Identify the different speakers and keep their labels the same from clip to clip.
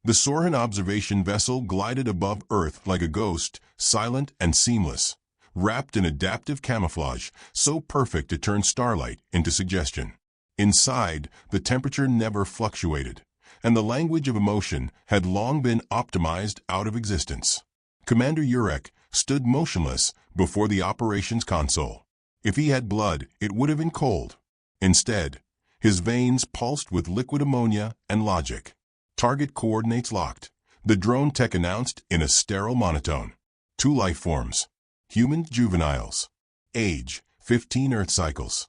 Speaker 1: The Sorin observation vessel glided above Earth like a ghost, silent and seamless, wrapped in adaptive camouflage, so perfect to turn starlight into suggestion. Inside, the temperature never fluctuated, and the language of emotion had long been optimized out of existence. Commander Urek stood motionless before the operations console. If he had blood, it would have been cold. Instead, his veins pulsed with liquid ammonia and logic. Target coordinates locked, the drone tech announced in a sterile monotone. 2 life forms. Human juveniles. Age, 15 Earth cycles.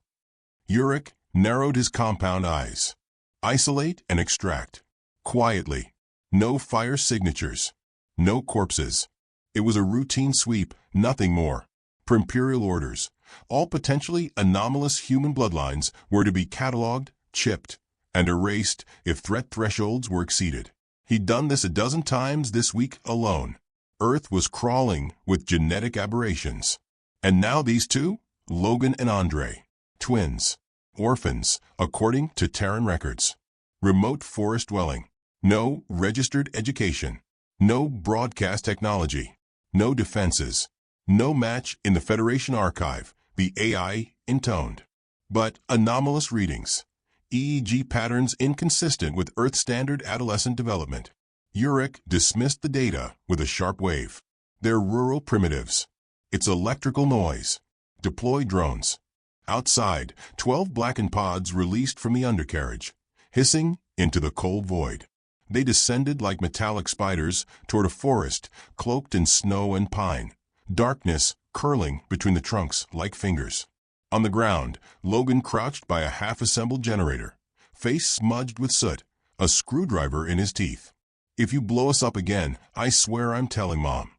Speaker 1: Urek narrowed his compound eyes. Isolate and extract. Quietly. No fire signatures. No corpses. It was a routine sweep, nothing more. Per Imperial orders, all potentially anomalous human bloodlines were to be cataloged, chipped, and erased if threat thresholds were exceeded. He'd done this a dozen times this week alone. Earth was crawling with genetic aberrations. And now these two, Logan and Andre, twins, orphans, according to Terran records. Remote forest dwelling. No registered education. No broadcast technology. No defenses. No match in the Federation archive, the AI intoned. But anomalous readings. EEG patterns inconsistent with Earth standard adolescent development. Urek dismissed the data with a sharp wave. They're rural primitives. It's electrical noise. Deploy drones. Outside, 12 blackened pods released from the undercarriage, hissing into the cold void. They descended like metallic spiders toward a forest cloaked in snow and pine, darkness curling between the trunks like fingers. On the ground, Logan crouched by a half-assembled generator, face smudged with soot, a screwdriver in his teeth. If you blow us up again, I swear I'm telling Mom.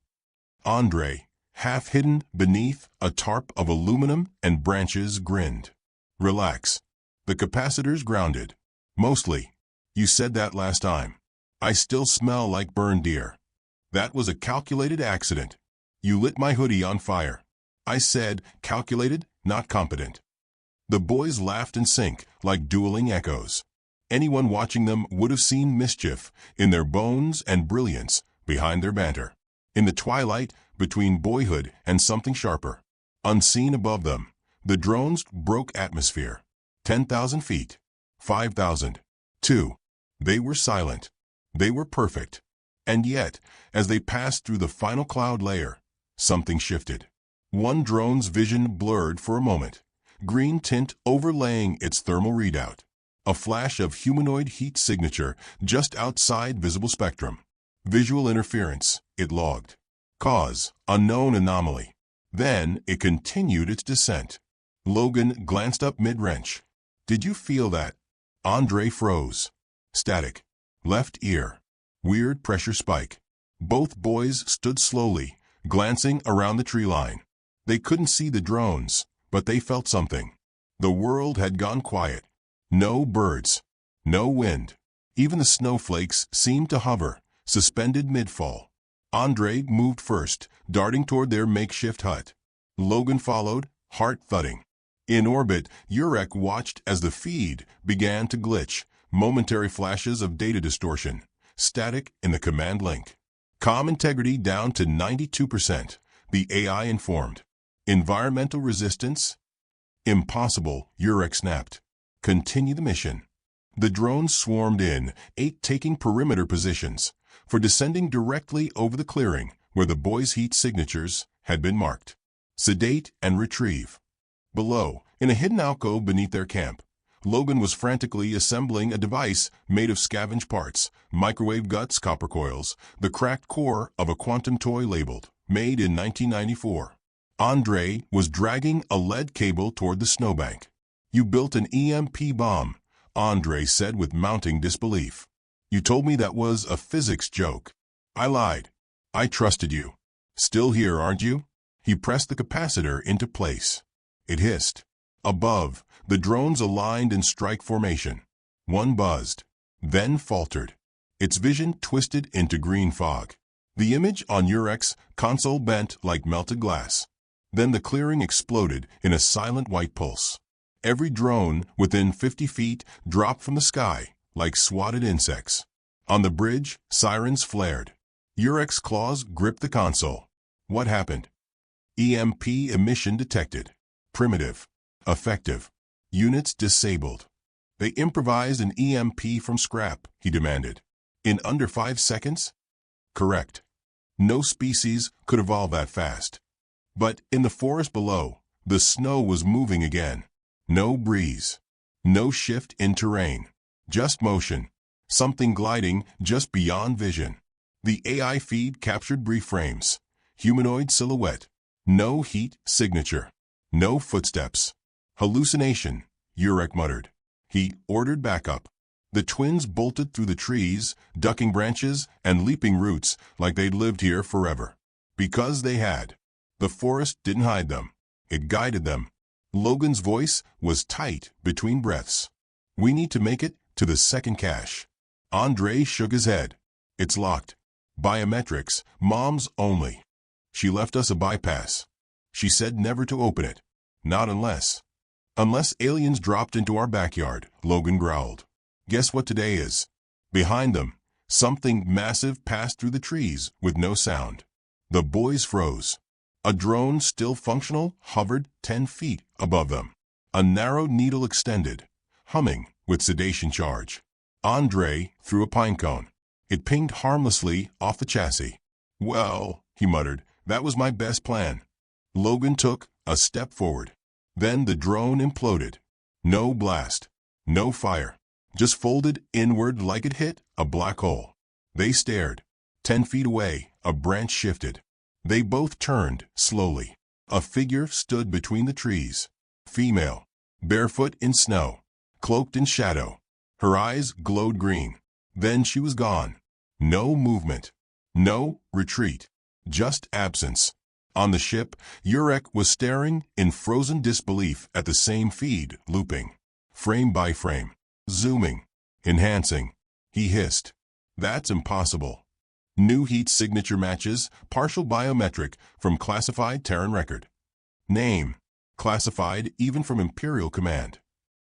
Speaker 1: Andre, half hidden beneath a tarp of aluminum and branches, grinned. Relax. The capacitor's grounded. Mostly. You said that last time. I still smell like burned deer. That was a calculated accident. You lit my hoodie on fire. I said calculated, not competent. The boys laughed in sync, like dueling echoes. Anyone watching them would have seen mischief in their bones and brilliance behind their banter. In the twilight between boyhood and something sharper, unseen above them, the drones broke atmosphere. 10,000 feet. 5,000. 2. They were silent. They were perfect. And yet, as they passed through the final cloud layer, something shifted. One drone's vision blurred for a moment, green tint overlaying its thermal readout. A flash of humanoid heat signature just outside visible spectrum. Visual interference, it logged. Cause, unknown anomaly. Then it continued its descent. Logan glanced up mid-wrench. Did you feel that? Andre froze. Static. Left ear. Weird pressure spike. Both boys stood slowly, glancing around the tree line. They couldn't see the drones, but they felt something. The world had gone quiet. No birds. No wind. Even the snowflakes seemed to hover, suspended mid-fall. Andre moved first, darting toward their makeshift hut. Logan followed, heart thudding. In orbit, Urek watched as the feed began to glitch, momentary flashes of data distortion, static in the command link. Comm integrity down to 92%, the AI informed. Environmental resistance? Impossible, Urek snapped. Continue the mission. The drones swarmed in, 8 taking perimeter positions, for descending directly over the clearing where the boys' heat signatures had been marked. Sedate and retrieve. Below, in a hidden alcove beneath their camp, Logan was frantically assembling a device made of scavenged parts, microwave guts, copper coils, the cracked core of a quantum toy labeled, made in 1994. Andre was dragging a lead cable toward the snowbank. You built an EMP bomb, Andre said with mounting disbelief. You told me that was a physics joke. I lied. I trusted you. Still here, aren't you? He pressed the capacitor into place. It hissed. Above, the drones aligned in strike formation. One buzzed, then faltered. Its vision twisted into green fog. The image on Urek's console bent like melted glass. Then the clearing exploded in a silent white pulse. Every drone within 50 feet dropped from the sky like swatted insects. On the bridge, sirens flared. Urek's claws gripped the console. What happened? EMP emission detected. Primitive. Effective. Units disabled. They improvised an EMP from scrap, he demanded. In under 5 seconds? Correct. No species could evolve that fast. But in the forest below, the snow was moving again. No breeze. No shift in terrain. Just motion. Something gliding just beyond vision. The AI feed captured brief frames. Humanoid silhouette. No heat signature. No footsteps. Hallucination, Urek muttered. He ordered backup. The twins bolted through the trees, ducking branches and leaping roots like they'd lived here forever. Because they had. The forest didn't hide them. It guided them. Logan's voice was tight between breaths. We need to make it to the second cache. Andre shook his head. It's locked. Biometrics, Mom's only. She left us a bypass. She said never to open it. Not unless. Unless aliens dropped into our backyard, Logan growled. Guess what today is? Behind them, something massive passed through the trees with no sound. The boys froze. A drone, still functional, hovered 10 feet above them. A narrow needle extended, humming with sedation charge. Andre threw a pine cone. It pinged harmlessly off the chassis. Well, he muttered, that was my best plan. Logan took a step forward. Then the drone imploded. No blast. No fire. Just folded inward like it hit a black hole. They stared. 10 feet away, a branch shifted. They both turned, slowly. A figure stood between the trees. Female. Barefoot in snow. Cloaked in shadow. Her eyes glowed green. Then she was gone. No movement. No retreat. Just absence. On the ship, Urek was staring in frozen disbelief at the same feed, looping. Frame by frame. Zooming. Enhancing. He hissed. That's impossible. New heat signature matches, partial biometric from classified Terran record. Name. Classified even from Imperial Command.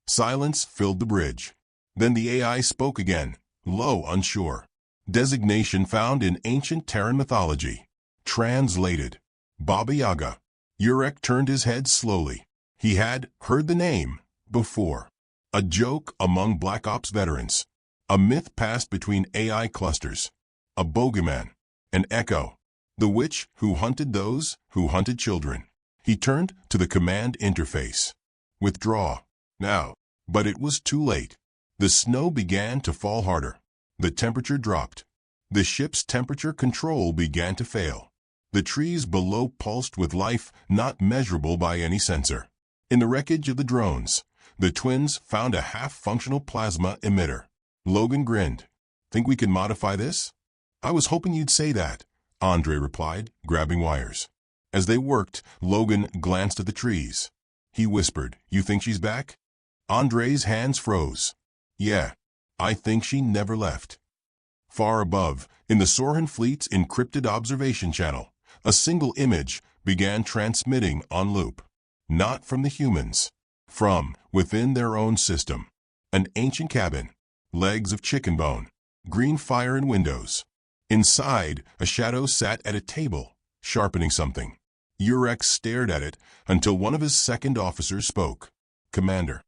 Speaker 1: Silence filled the bridge. Then the AI spoke again, low, unsure. Designation found in ancient Terran mythology. Translated. Baba Yaga. Urek turned his head slowly. He had heard the name before. A joke among Black Ops veterans. A myth passed between AI clusters. A bogeyman. An echo. The witch who hunted those who hunted children. He turned to the command interface. Withdraw. Now. But it was too late. The snow began to fall harder. The temperature dropped. The ship's temperature control began to fail. The trees below pulsed with life not measurable by any sensor. In the wreckage of the drones, the twins found a half-functional plasma emitter. Logan grinned. Think we can modify this? I was hoping you'd say that, Andre replied, grabbing wires. As they worked, Logan glanced at the trees. He whispered, You think she's back? Andre's hands froze. Yeah, I think she never left. Far above, in the Sorhan fleet's encrypted observation channel, a single image began transmitting on loop. Not from the humans. From within their own system. An ancient cabin. Legs of chicken bone. Green fire in windows. Inside, a shadow sat at a table, sharpening something. Urek stared at it until one of his second officers spoke. Commander.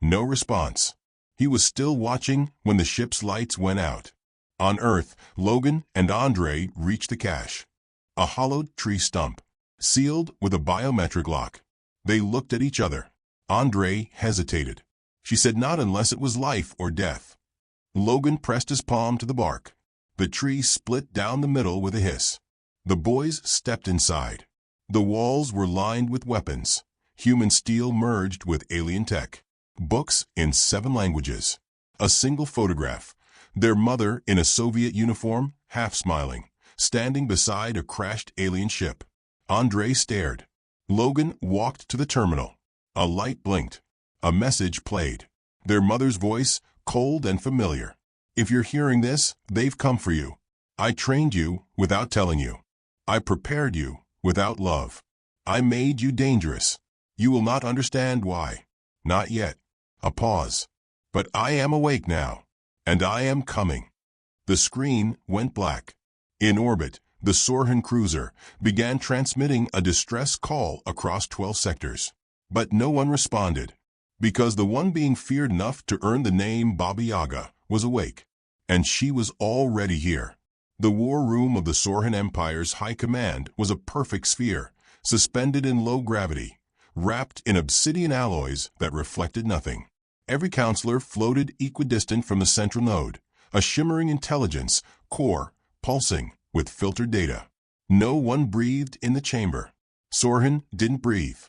Speaker 1: No response. He was still watching when the ship's lights went out. On Earth, Logan and Andre reached the cache. A hollowed tree stump, sealed with a biometric lock. They looked at each other. Andre hesitated. She said not unless it was life or death. Logan pressed his palm to the bark. The tree split down the middle with a hiss. The boys stepped inside. The walls were lined with weapons. Human steel merged with alien tech. Books in 7 languages. A single photograph. Their mother in a Soviet uniform, half smiling, standing beside a crashed alien ship. Andre stared. Logan walked to the terminal. A light blinked. A message played. Their mother's voice, cold and familiar. If you're hearing this, they've come for you. I trained you without telling you. I prepared you without love. I made you dangerous. You will not understand why. Not yet. A pause. But I am awake now. And I am coming. The screen went black. In orbit, the Sorhan cruiser began transmitting a distress call across 12 sectors. But no one responded, because the one being feared enough to earn the name Baba Yaga was awake. And she was already here. The war room of the Sorhan Empire's high command was a perfect sphere, suspended in low gravity, wrapped in obsidian alloys that reflected nothing. Every counselor floated equidistant from the central node, a shimmering intelligence core pulsing with filtered data. No one breathed in the chamber. Sorhan didn't breathe.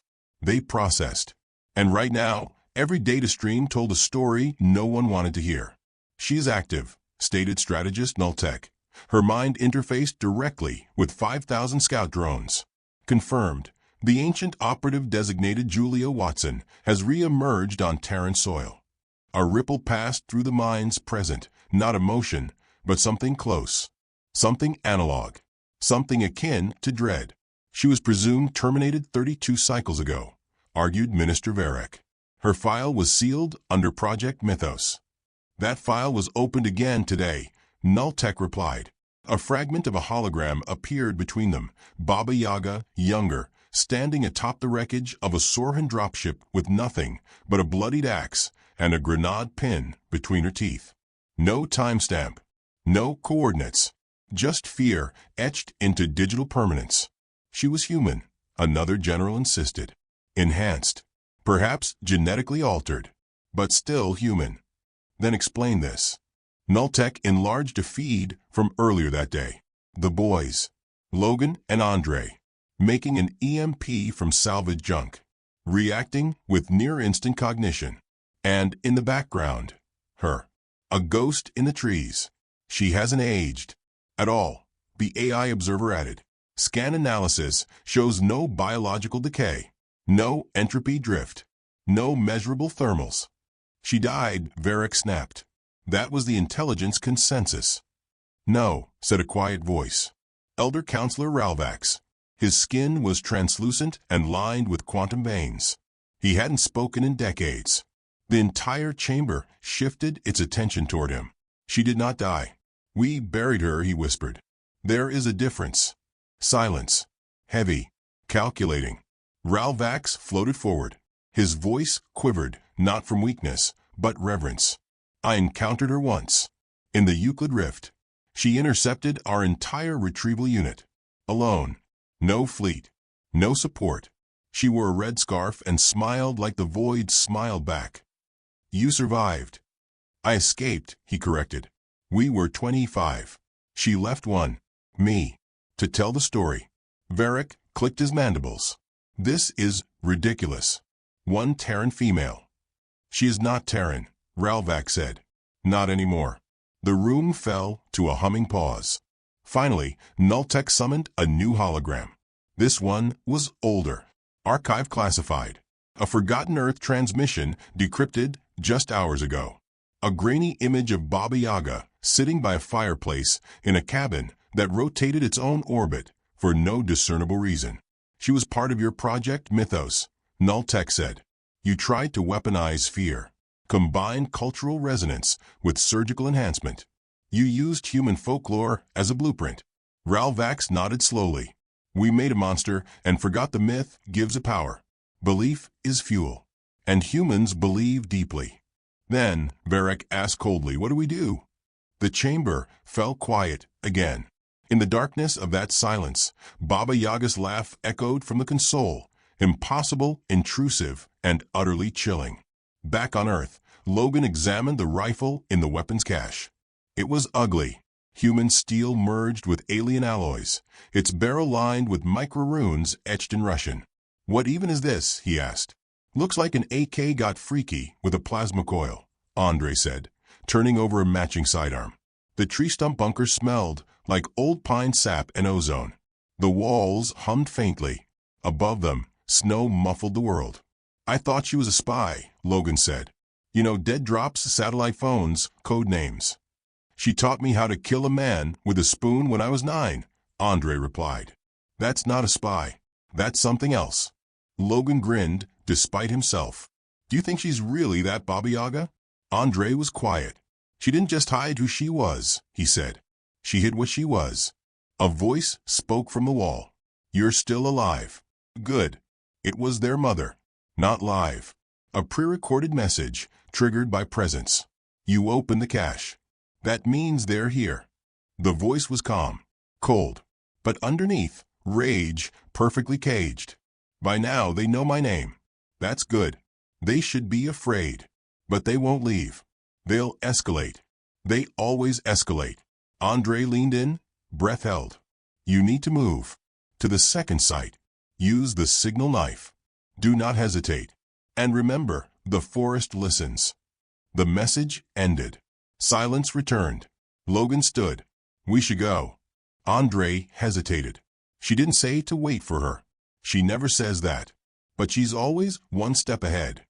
Speaker 1: They processed. And right now, every data stream told a story no one wanted to hear. "She is active," stated strategist Nulltech. Her mind interfaced directly with 5,000 scout drones. Confirmed. The ancient operative designated Julia Watson has re-emerged on Terran soil. A ripple passed through the minds present, not emotion, but something close. Something analog. Something akin to dread. "She was presumed terminated 32 cycles ago," argued Minister Varek. "Her file was sealed under Project Mythos." "That file was opened again today," Nulltech replied. A fragment of a hologram appeared between them, Baba Yaga, younger, standing atop the wreckage of a Sorhan dropship with nothing but a bloodied axe and a grenade pin between her teeth. No timestamp. No coordinates. Just fear etched into digital permanence. She was human, another general insisted. Enhanced. Perhaps genetically altered. But still human. "Then explain this." Nulltech enlarged a feed from earlier that day. The boys, Logan and Andre, making an EMP from salvage junk, reacting with near-instant cognition. And in the background, her, a ghost in the trees. "She hasn't aged at all," the AI observer added. "Scan analysis shows no biological decay, no entropy drift, no measurable thermals." "She died," Varek snapped. That was the intelligence consensus. "No," said a quiet voice. Elder Counselor Ralvax. His skin was translucent and lined with quantum veins. He hadn't spoken in decades. The entire chamber shifted its attention toward him. "She did not die. We buried her," he whispered. "There is a difference." Silence. Heavy. Calculating. Ralvax floated forward. His voice quivered, not from weakness, but reverence. "I encountered her once. In the Euclid Rift. She intercepted our entire retrieval unit. Alone. No fleet. No support. She wore a red scarf and smiled like the void smiled back." "You survived." "I escaped," he corrected. "We were 25. She left one, me, to tell the story." Varek clicked his mandibles. "This is ridiculous. One Terran female." "She is not Terran," Ralvax said. "Not anymore." The room fell to a humming pause. Finally, Nulltech summoned a new hologram. This one was older. Archive classified. A Forgotten Earth transmission decrypted just hours ago. A grainy image of Baba Yaga sitting by a fireplace in a cabin that rotated its own orbit for no discernible reason. "She was part of your Project Mythos," Nulltech said. "You tried to weaponize fear. Combine cultural resonance with surgical enhancement. You used human folklore as a blueprint." Ralvax nodded slowly. "We made a monster and forgot the myth gives a power. Belief is fuel. And humans believe deeply." "Then," Varek asked coldly, "what do we do?" The chamber fell quiet again. In the darkness of that silence, Baba Yaga's laugh echoed from the console, impossible, intrusive, and utterly chilling. Back on Earth, Logan examined the rifle in the weapons cache. It was ugly. Human steel merged with alien alloys, its barrel lined with micro-runes etched in Russian. "What even is this?" he asked. "Looks like an AK got freaky with a plasma coil," Andre said, turning over a matching sidearm. The tree stump bunker smelled like old pine sap and ozone. The walls hummed faintly. Above them, snow muffled the world. "I thought she was a spy," Logan said. "You know, dead drops, satellite phones, code names." "She taught me how to kill a man with a spoon when I was 9, Andre replied. "That's not a spy. That's something else." Logan grinned, despite himself. "Do you think she's really that Baba Yaga?" Andre was quiet. She didn't just hide who she was, he said. She hid what she was. A voice spoke from the wall. You're still alive. Good. It was their mother. Not live. A pre-recorded message, triggered by presence. You open the cache. That means they're here. The voice was calm, cold, but underneath, rage, perfectly caged. By now they know my name. That's good. They should be afraid. But they won't leave. They'll escalate. They always escalate. Andre leaned in, breath held. You need to move. To the second site. Use the signal knife. Do not hesitate. And remember, the forest listens. The message ended. Silence returned. Logan stood. We should go. Andre hesitated. She didn't say to wait for her. She never says that. But she's always one step ahead.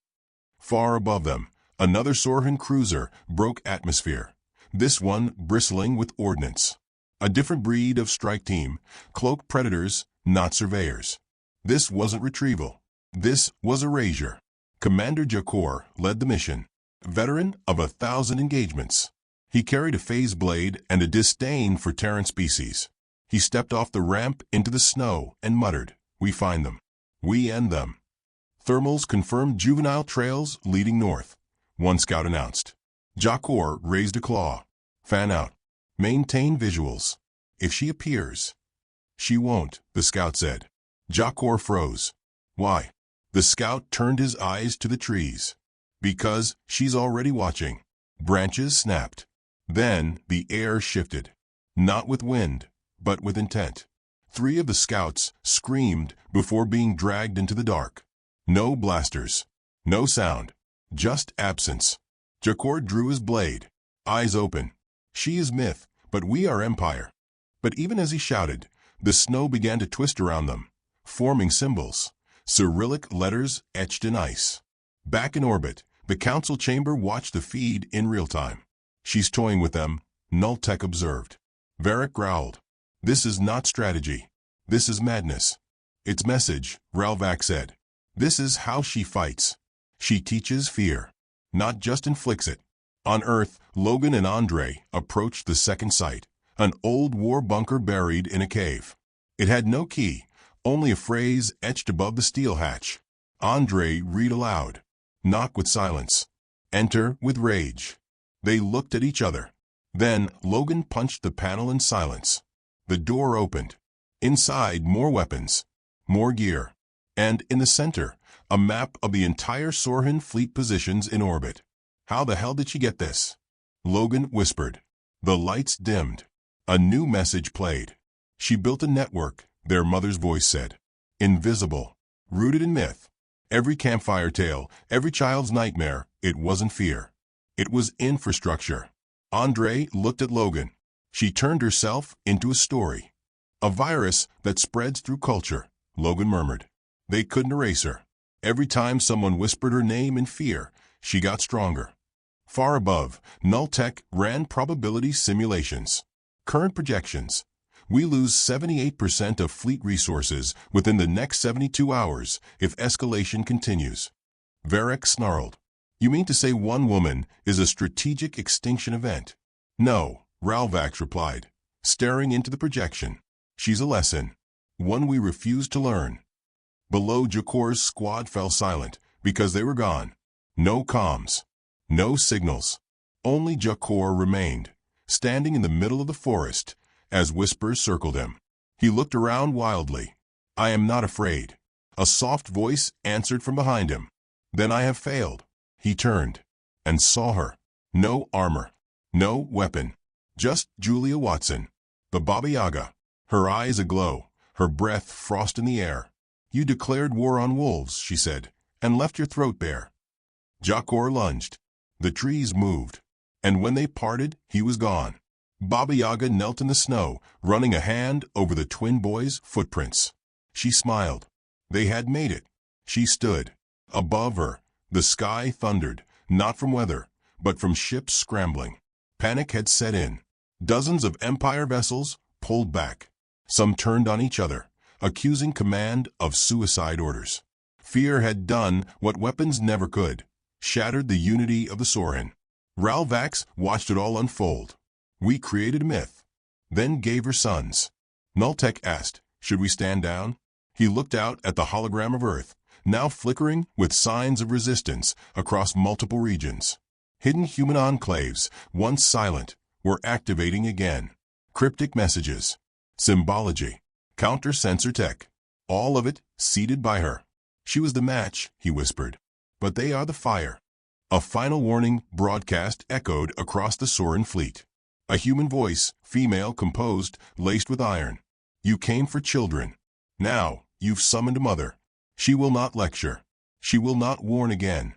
Speaker 1: Far above them, another Sorhan cruiser broke atmosphere. This one bristling with ordnance. A different breed of strike team, cloaked predators, not surveyors. This wasn't retrieval. This was erasure. Commander Jakor led the mission. Veteran of 1,000 engagements. He carried a phase blade and a disdain for Terran species. He stepped off the ramp into the snow and muttered, We find them. We end them. Thermals confirmed juvenile trails leading north. One scout announced. Jakor raised a claw. Fan out. Maintain visuals. If she appears. She won't, the scout said. Jakor froze. Why? The scout turned his eyes to the trees. Because she's already watching. Branches snapped. Then the air shifted. Not with wind, but with intent. 3 of the scouts screamed before being dragged into the dark. No blasters. No sound. Just absence. Jakor drew his blade. Eyes open. She is myth, but we are empire. But even as he shouted, the snow began to twist around them, forming symbols. Cyrillic letters etched in ice. Back in orbit, the council chamber watched the feed in real time. She's toying with them, Nulltech observed. Varric growled. This is not strategy. This is madness. Its message, Ralvac said. This is how she fights. She teaches fear, not just inflicts it. On Earth, Logan and Andre approached the second site, an old war bunker buried in a cave. It had no key, only a phrase etched above the steel hatch. Andre read aloud. Knock with silence. Enter with rage. They looked at each other. Then Logan punched the panel in silence. The door opened. Inside, more weapons, more gear. And in the center, a map of the entire Sorhan fleet positions in orbit. How the hell did she get this? Logan whispered. The lights dimmed. A new message played. She built a network, their mother's voice said. Invisible. Rooted in myth. Every campfire tale, every child's nightmare, it wasn't fear. It was infrastructure. Andre looked at Logan. She turned herself into a story. A virus that spreads through culture, Logan murmured. They couldn't erase her. Every time someone whispered her name in fear, she got stronger. Far above, Nulltech ran probability simulations. Current projections. We lose 78% of fleet resources within the next 72 hours if escalation continues. Varric snarled. You mean to say one woman is a strategic extinction event? No, Ralvax replied, staring into the projection. She's a lesson. One we refuse to learn. Below, Jakor's squad fell silent because they were gone. No comms. No signals. Only Jakor remained, standing in the middle of the forest, as whispers circled him. He looked around wildly. I am not afraid. A soft voice answered from behind him. Then I have failed. He turned and saw her. No armor. No weapon. Just Julia Watson, the Baba Yaga. Her eyes aglow, her breath frost in the air. You declared war on wolves, she said, and left your throat bare. Jakor lunged. The trees moved. And when they parted, he was gone. Baba Yaga knelt in the snow, running a hand over the twin boys' footprints. She smiled. They had made it. She stood. Above her, the sky thundered, not from weather, but from ships scrambling. Panic had set in. Dozens of Empire vessels pulled back. Some turned on each other, accusing command of suicide orders. Fear had done what weapons never could, shattered the unity of the Sorhan. Ralvax watched it all unfold. We created a myth, then gave her sons. Nultek asked, should we stand down? He looked out at the hologram of Earth, now flickering with signs of resistance across multiple regions. Hidden human enclaves, once silent, were activating again. Cryptic messages, symbology, counter-sensor tech, all of it seeded by her. She was the match, he whispered, but they are the fire. A final warning broadcast echoed across the Sorin fleet. A human voice, female, composed, laced with iron. You came for children. Now, you've summoned a mother. She will not lecture. She will not warn again.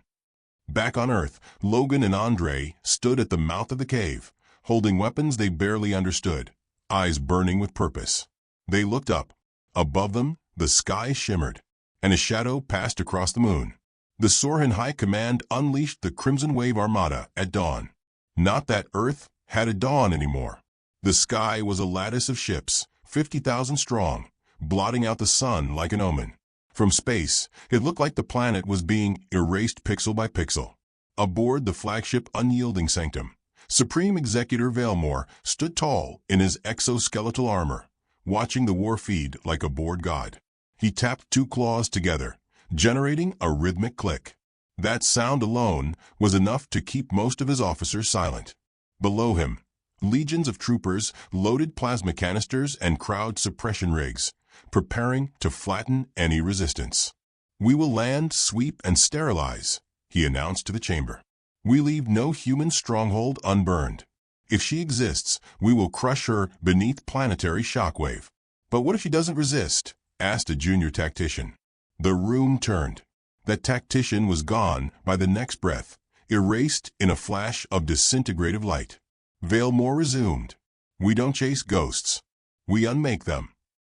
Speaker 1: Back on Earth, Logan and Andre stood at the mouth of the cave, holding weapons they barely understood, eyes burning with purpose. They looked up. Above them, the sky shimmered, and a shadow passed across the moon. The Sorin High Command unleashed the Crimson Wave Armada at dawn. Not that Earth had a dawn anymore. The sky was a lattice of ships, 50,000 strong, blotting out the sun like an omen. From space, it looked like the planet was being erased pixel by pixel. Aboard the flagship Unyielding Sanctum, Supreme Executor Valemore stood tall in his exoskeletal armor, watching the war feed like a bored god. He tapped two claws together, generating a rhythmic click. That sound alone was enough to keep most of his officers silent. Below him, legions of troopers loaded plasma canisters and crowd suppression rigs, preparing to flatten any resistance. We will land, sweep, and sterilize, he announced to the chamber. We leave no human stronghold unburned. If she exists, we will crush her beneath planetary shockwave. But what if she doesn't resist? Asked a junior tactician. The room turned. That tactician was gone by the next breath, erased in a flash of disintegrative light. Valemore resumed. We don't chase ghosts. We unmake them.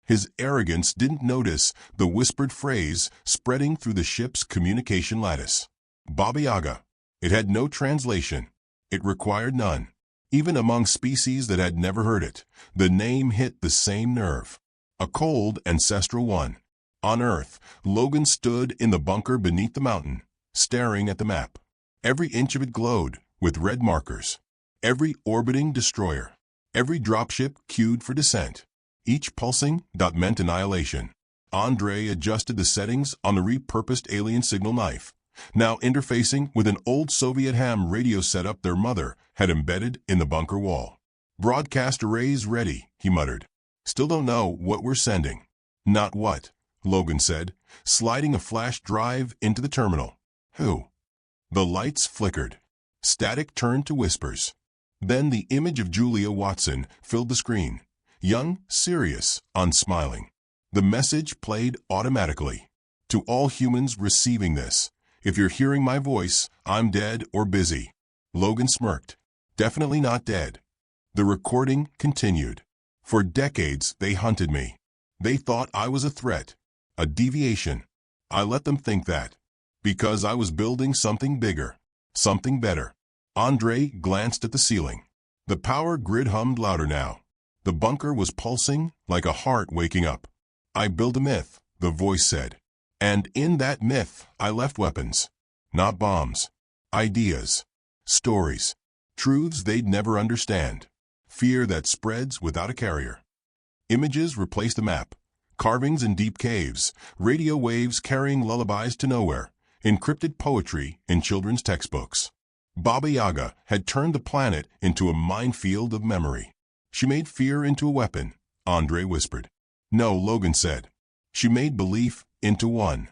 Speaker 1: His arrogance didn't notice the whispered phrase spreading through the ship's communication lattice. Baba Yaga. It had no translation. It required none. Even among species that had never heard it, the name hit the same nerve. A cold, ancestral one. On Earth, Logan stood in the bunker beneath the mountain, staring at the map. Every inch of it glowed with red markers. Every orbiting destroyer. Every dropship queued for descent. Each pulsing dot meant annihilation. Andre adjusted the settings on the repurposed alien signal knife, now interfacing with an old Soviet ham radio setup their mother had embedded in the bunker wall. Broadcast arrays ready, he muttered. Still don't know what we're sending. Not what, Logan said, sliding a flash drive into the terminal. Who? The lights flickered. Static turned to whispers. Then the image of Julia Watson filled the screen. Young, serious, unsmiling. The message played automatically. To all humans receiving this, if you're hearing my voice, I'm dead or busy. Logan smirked. Definitely not dead. The recording continued. For decades, they hunted me. They thought I was a threat, a deviation. I let them think that. Because I was building something bigger, something better. Andre glanced at the ceiling. The power grid hummed louder now. The bunker was pulsing like a heart waking up. I built a myth, the voice said. And in that myth, I left weapons. Not bombs. Ideas. Stories. Truths they'd never understand. Fear that spreads without a carrier. Images replaced the map. Carvings in deep caves. Radio waves carrying lullabies to nowhere. Encrypted poetry in children's textbooks. Baba Yaga had turned the planet into a minefield of memory. She made fear into a weapon, Andre whispered. No, Logan said. She made belief into one.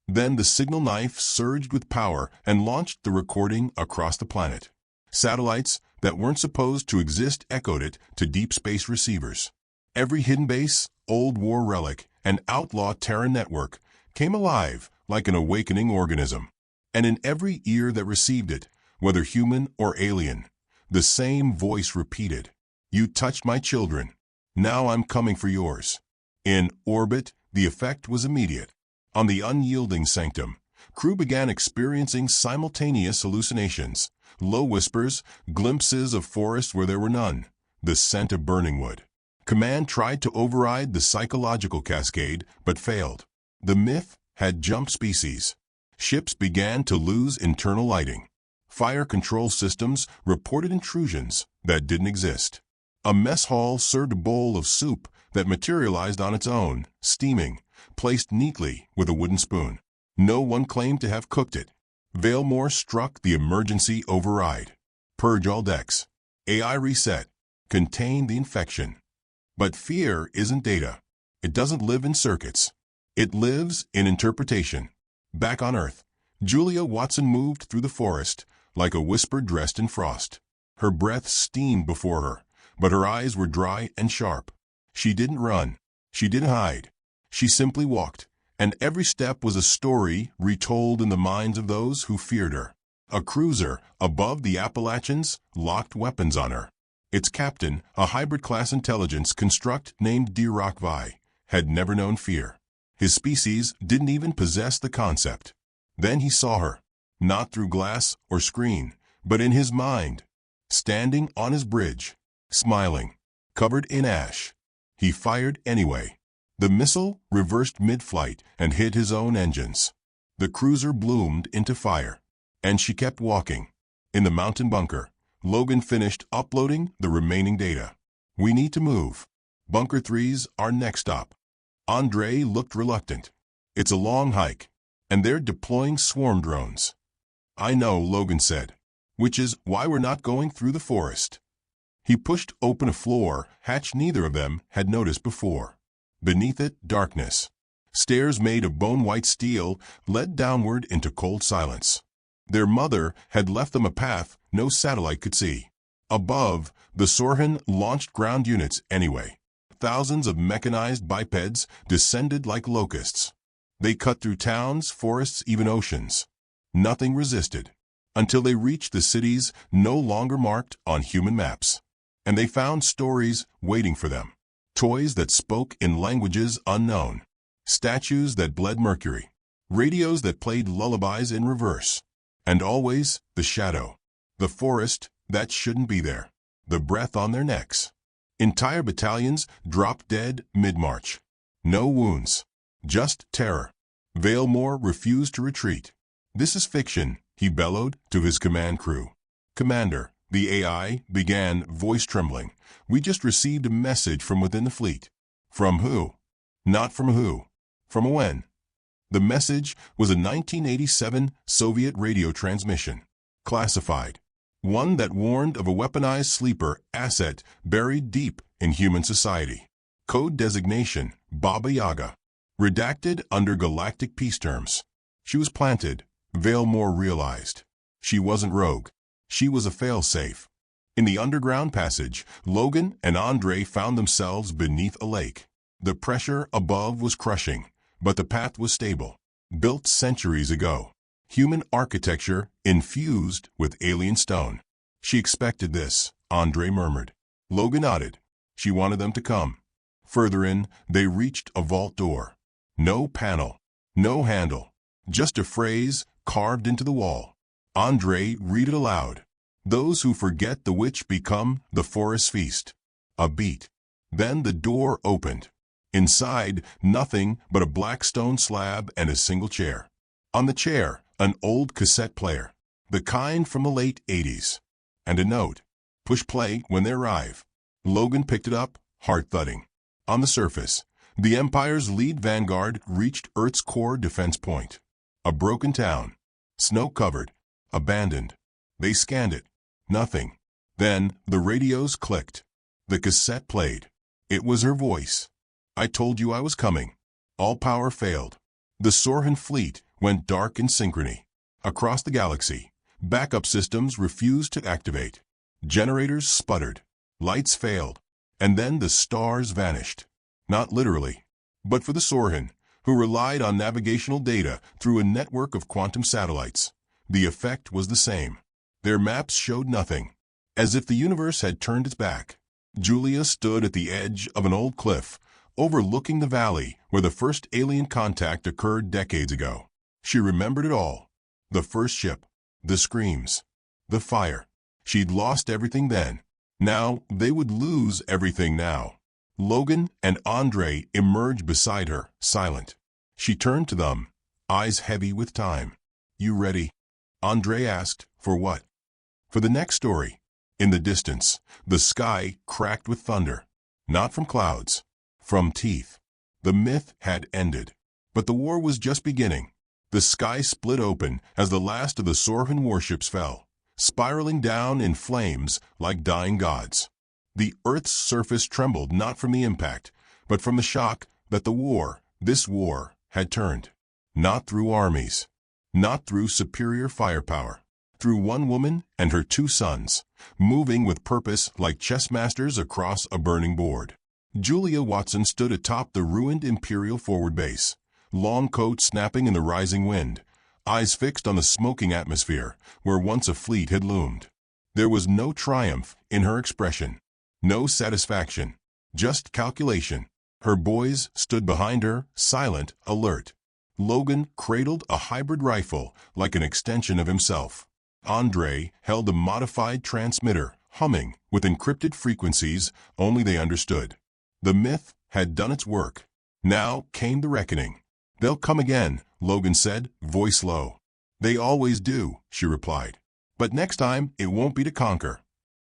Speaker 1: Then the signal knife surged with power and launched the recording across the planet. Satellites that weren't supposed to exist echoed it to deep space receivers. Every hidden base, old war relic, and outlaw Terran network came alive like an awakening organism. And in every ear that received it, whether human or alien, the same voice repeated. You touched my children. Now I'm coming for yours. In orbit, the effect was immediate. On the Unyielding Sanctum, crew began experiencing simultaneous hallucinations, low whispers, glimpses of forests where there were none, the scent of burning wood. Command tried to override the psychological cascade, but failed. The myth had jumped species. Ships began to lose internal lighting. Fire control systems reported intrusions that didn't exist. A mess hall served a bowl of soup that materialized on its own, steaming, placed neatly with a wooden spoon. No one claimed to have cooked it. Valemore struck the emergency override. Purge all decks. AI reset. Contain the infection. But fear isn't data. It doesn't live in circuits. It lives in interpretation. Back on Earth, Julia Watson moved through the forest like a whisper dressed in frost. Her breath steamed before her, but her eyes were dry and sharp. She didn't run. She didn't hide. She simply walked, and every step was a story retold in the minds of those who feared her. A cruiser above the Appalachians locked weapons on her. Its captain, a hybrid-class intelligence construct named Dirok Vi, had never known fear. His species didn't even possess the concept. Then he saw her, not through glass or screen, but in his mind, standing on his bridge, smiling, covered in ash. He fired anyway. The missile reversed mid-flight and hit his own engines. The cruiser bloomed into fire, and she kept walking. In the mountain bunker, Logan finished uploading the remaining data. We need to move. Bunker 3's our next stop. Andre looked reluctant. It's a long hike, and they're deploying swarm drones. I know, Logan said, which is why we're not going through the forest. He pushed open a floor hatch neither of them had noticed before. Beneath it, darkness. Stairs made of bone-white steel led downward into cold silence. Their mother had left them a path no satellite could see. Above, the Sorhan launched ground units anyway. Thousands of mechanized bipeds descended like locusts. They cut through towns, forests, even oceans. Nothing resisted, until they reached the cities no longer marked on human maps. And they found stories waiting for them. Toys that spoke in languages unknown. Statues that bled mercury. Radios that played lullabies in reverse. And always the shadow. The forest that shouldn't be there. The breath on their necks. Entire battalions dropped dead mid-march. No wounds. Just terror. Valemore refused to retreat. This is fiction, he bellowed to his command crew. Commander, the AI began, voice trembling. We just received a message from within the fleet. From who? Not from who. From when? The message was a 1987 Soviet radio transmission. Classified. One that warned of a weaponized sleeper asset buried deep in human society. Code designation, Baba Yaga. Redacted under Galactic peace terms. She was planted, Valemore realized. She wasn't rogue. She was a failsafe. In the underground passage, Logan and Andre found themselves beneath a lake. The pressure above was crushing, but the path was stable. Built centuries ago. Human architecture infused with alien stone. She expected this, Andre murmured. Logan nodded. She wanted them to come. Further in, they reached a vault door. No panel. No handle. Just a phrase carved into the wall. Andre read it aloud. Those who forget the witch become the forest feast. A beat. Then the door opened. Inside, nothing but a black stone slab and a single chair. On the chair, an old cassette player. The kind from the late 80s. And a note. Push play when they arrive. Logan picked it up, heart thudding. On the surface, the Empire's lead vanguard reached Earth's core defense point. A broken town. Snow-covered. Abandoned. They scanned it. Nothing. Then the radios clicked. The cassette played. It was her voice. I told you I was coming. All power failed. The Sorhan fleet went dark in synchrony. Across the galaxy, backup systems refused to activate. Generators sputtered. Lights failed. And then the stars vanished. Not literally, but for the Sorhan, who relied on navigational data through a network of quantum satellites. The effect was the same. Their maps showed nothing, as if the universe had turned its back. Julia stood at the edge of an old cliff, overlooking the valley where the first alien contact occurred decades ago. She remembered it all. The first ship, the screams, the fire. She'd lost everything then. Now they would lose everything now. Logan and Andre emerged beside her, silent. She turned to them, eyes heavy with time. You ready? Andre asked, For what? For the next story. In the distance, the sky cracked with thunder. Not from clouds. From teeth. The myth had ended. But the war was just beginning. The sky split open as the last of the Sorhan warships fell, spiraling down in flames like dying gods. The Earth's surface trembled not from the impact, but from the shock that this war, had turned. Not through armies. Not through superior firepower. Through one woman and her 2 sons, moving with purpose like chess masters across a burning board. Julia Watson stood atop the ruined Imperial forward base, long coat snapping in the rising wind, eyes fixed on the smoking atmosphere where once a fleet had loomed. There was no triumph in her expression, no satisfaction, just calculation. Her boys stood behind her, silent, alert. Logan cradled a hybrid rifle like an extension of himself. Andre held a modified transmitter, humming with encrypted frequencies only they understood. The myth had done its work. Now came the reckoning. "They'll come again," Logan said, voice low. "They always do," she replied. "But next time it won't be to conquer."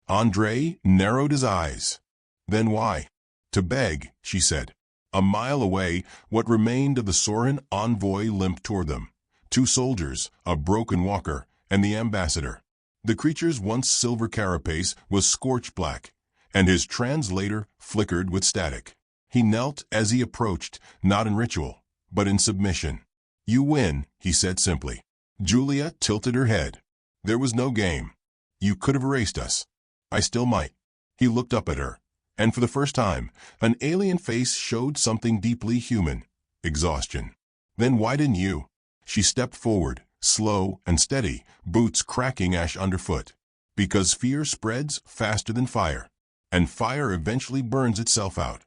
Speaker 1: Andre narrowed his eyes. "Then why?" "To beg," she said. A mile away, what remained of the Sorhan envoy limped toward them. 2 soldiers, a broken walker, and the ambassador. The creature's once silver carapace was scorched black, and his translator flickered with static. He knelt as he approached, not in ritual, but in submission. "You win," he said simply. Julia tilted her head. "There was no game. You could have erased us. I still might." He looked up at her, and for the first time, an alien face showed something deeply human: exhaustion. "Then why didn't you?" She stepped forward, slow and steady, boots cracking ash underfoot. "Because fear spreads faster than fire, and fire eventually burns itself out."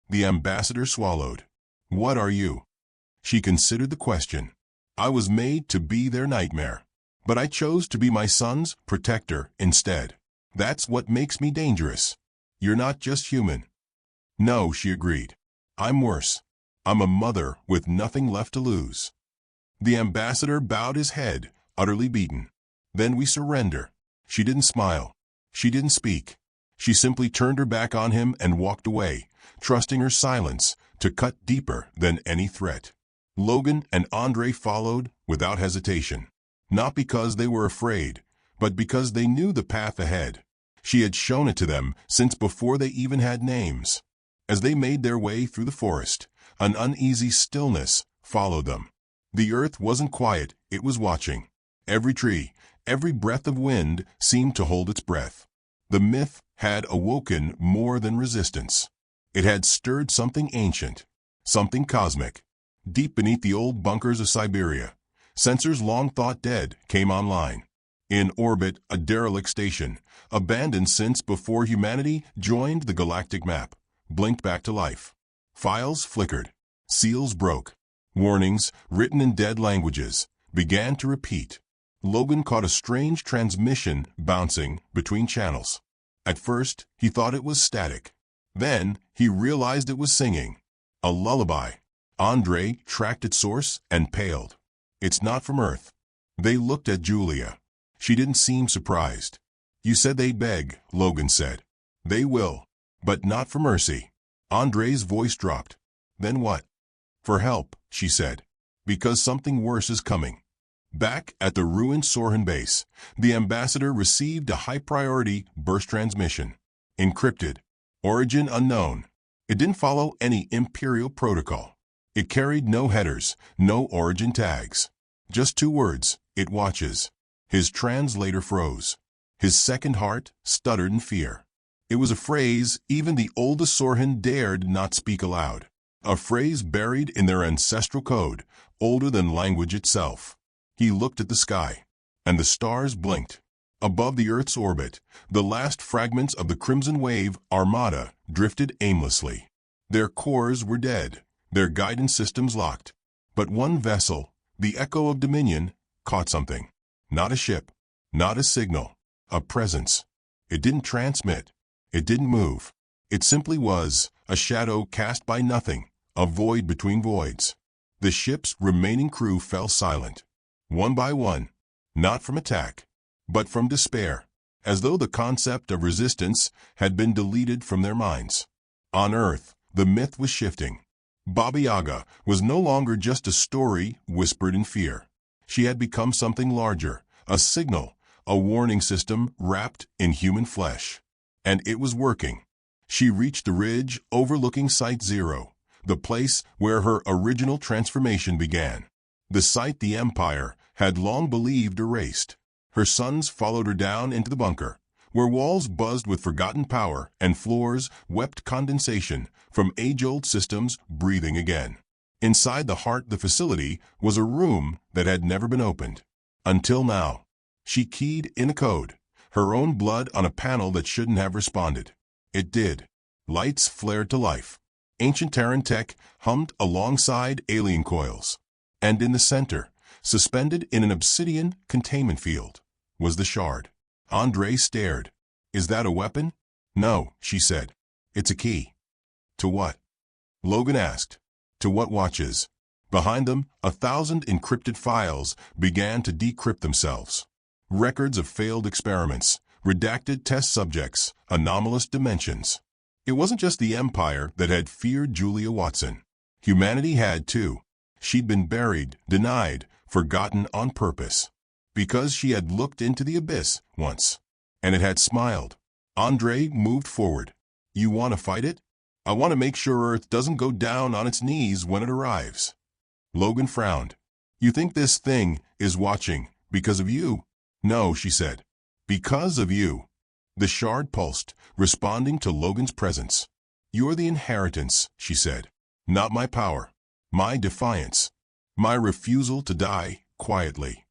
Speaker 1: The ambassador swallowed. "What are you?" She considered the question. "I was made to be their nightmare, but I chose to be my son's protector instead. That's what makes me dangerous." "You're not just human." "No," she agreed. "I'm worse. I'm a mother with nothing left to lose." The ambassador bowed his head, utterly beaten. "Then we surrender." She didn't smile. She didn't speak. She simply turned her back on him and walked away, trusting her silence to cut deeper than any threat. Logan and Andre followed without hesitation, not because they were afraid, but because they knew the path ahead. She had shown it to them since before they even had names. As they made their way through the forest, an uneasy stillness followed them. The earth wasn't quiet, it was watching. Every tree, every breath of wind seemed to hold its breath. The myth had awoken more than resistance. It had stirred something ancient, something cosmic. Deep beneath the old bunkers of Siberia, sensors long thought dead came online. In orbit, a derelict station, abandoned since before humanity joined the galactic map, blinked back to life. Files flickered. Seals broke. Warnings, written in dead languages, began to repeat. Logan caught a strange transmission bouncing between channels. At first, he thought it was static. Then, he realized it was singing. A lullaby. Andre tracked its source and paled. "It's not from Earth." They looked at Julia. She didn't seem surprised. "You said they'd beg," Logan said. "They will, but not for mercy." Andre's voice dropped. "Then what?" "For help," she said. "Because something worse is coming." Back at the ruined Sorhan base, the ambassador received a high-priority burst transmission. Encrypted. Origin unknown. It didn't follow any Imperial protocol. It carried no headers, no origin tags. Just 2 words: "It watches." His translator froze. His second heart stuttered in fear. It was a phrase even the oldest Sorhan dared not speak aloud. A phrase buried in their ancestral code, older than language itself. He looked at the sky, and the stars blinked. Above the Earth's orbit, the last fragments of the Crimson Wave Armada drifted aimlessly. Their cores were dead, their guidance systems locked. But one vessel, the Echo of Dominion, caught something. Not a ship, not a signal, a presence. It didn't transmit. It didn't move. It simply was, a shadow cast by nothing, a void between voids. The ship's remaining crew fell silent. One by one, not from attack, but from despair, as though the concept of resistance had been deleted from their minds. On Earth, the myth was shifting. Baba Yaga was no longer just a story whispered in fear. She had become something larger, a signal, a warning system wrapped in human flesh. And it was working. She reached the ridge overlooking Site Zero, the place where her original transformation began. The site the Empire had long believed erased. Her sons followed her down into the bunker, where walls buzzed with forgotten power and floors wept condensation from age-old systems breathing again. Inside the heart of the facility was a room that had never been opened. Until now. She keyed in a code, her own blood on a panel that shouldn't have responded. It did. Lights flared to life. Ancient Terran tech hummed alongside alien coils. And in the center, suspended in an obsidian containment field, was the shard. Andre stared. Is that a weapon? No, she said. It's a key. To what? Logan asked. To what watches? Behind them, 1,000 encrypted files began to decrypt themselves. Records of failed experiments, redacted test subjects, anomalous dimensions. It wasn't just the Empire that had feared Julia Watson. Humanity had too. She'd been buried, denied, forgotten on purpose. Because she had looked into the abyss once. And it had smiled. Andre moved forward. You want to fight it? I want to make sure Earth doesn't go down on its knees when it arrives. Logan frowned. You think this thing is watching because of you? No, she said. Because of you. The shard pulsed, responding to Logan's presence. You're the inheritance, she said. Not my power. My defiance. My refusal to die quietly.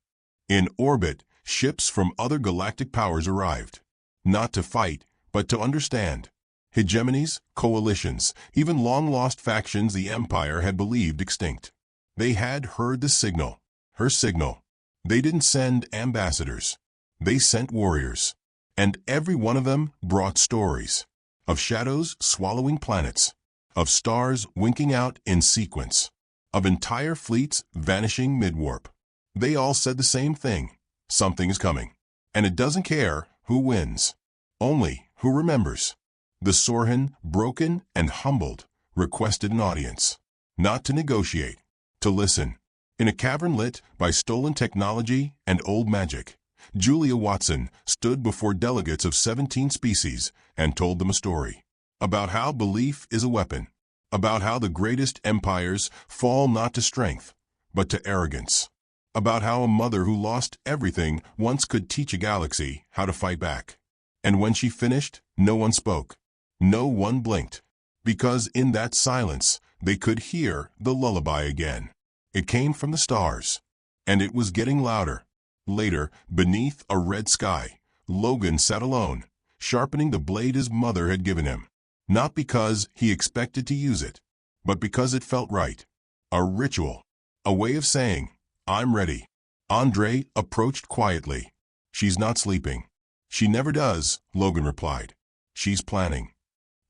Speaker 1: In orbit, ships from other galactic powers arrived. Not to fight, but to understand. Hegemonies, coalitions, even long-lost factions the Empire had believed extinct. They had heard the signal. Her signal. They didn't send ambassadors. They sent warriors. And every one of them brought stories. Of shadows swallowing planets. Of stars winking out in sequence. Of entire fleets vanishing mid-warp. They all said the same thing. Something is coming. And it doesn't care who wins. Only who remembers. The Sorhan, broken and humbled, requested an audience. Not to negotiate. To listen. In a cavern lit by stolen technology and old magic, Julia Watson stood before delegates of 17 species and told them a story. About how belief is a weapon. About how the greatest empires fall not to strength, but to arrogance. About how a mother who lost everything once could teach a galaxy how to fight back. And when she finished, no one spoke. No one blinked. Because in that silence, they could hear the lullaby again. It came from the stars. And it was getting louder. Later, beneath a red sky, Logan sat alone, sharpening the blade his mother had given him. Not because he expected to use it, but because it felt right. A ritual. A way of saying, I'm ready. Andre approached quietly. She's not sleeping. She never does, Logan replied. She's planning.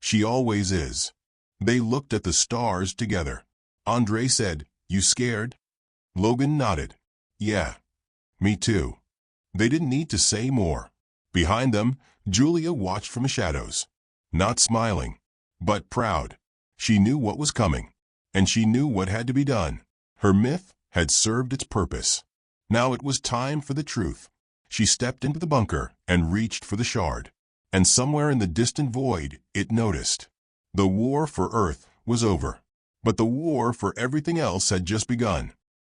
Speaker 1: She always is. They looked at the stars together. Andre said, You scared? Logan nodded. Yeah. Me too. They didn't need to say more. Behind them, Julia watched from the shadows. Not smiling, but proud. She knew what was coming, and she knew what had to be done. Her myth had served its purpose. Now it was time for the truth. She stepped into the bunker and reached for the shard. And somewhere in the distant void, it noticed. The war for Earth was over. But the war for everything else had just begun.